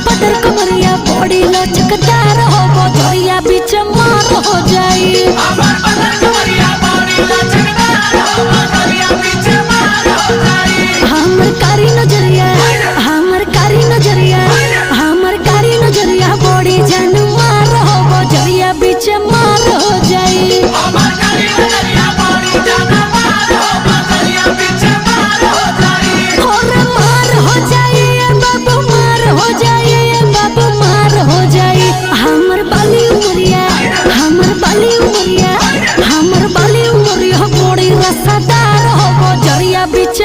पतर कमरिया बॉडी लचकदार हो बजरिया बीच मार हो जाई। हमर पतर कमरिया बॉडी लचकदार हो बजरिया बीच मार हो जाई। हमर कारी नजरिया बॉडी जान मार हो बजरिया बीच मार हो जाई। हमर कारी नजरिया बॉडी जान मार हो बजरिया बीच मार हो जाई। और मार हो जाई बाबू मार हो जाई बाबू मार हो जाई। हमर बाली उमरिया बॉडी रसदार हो बजरिया बीच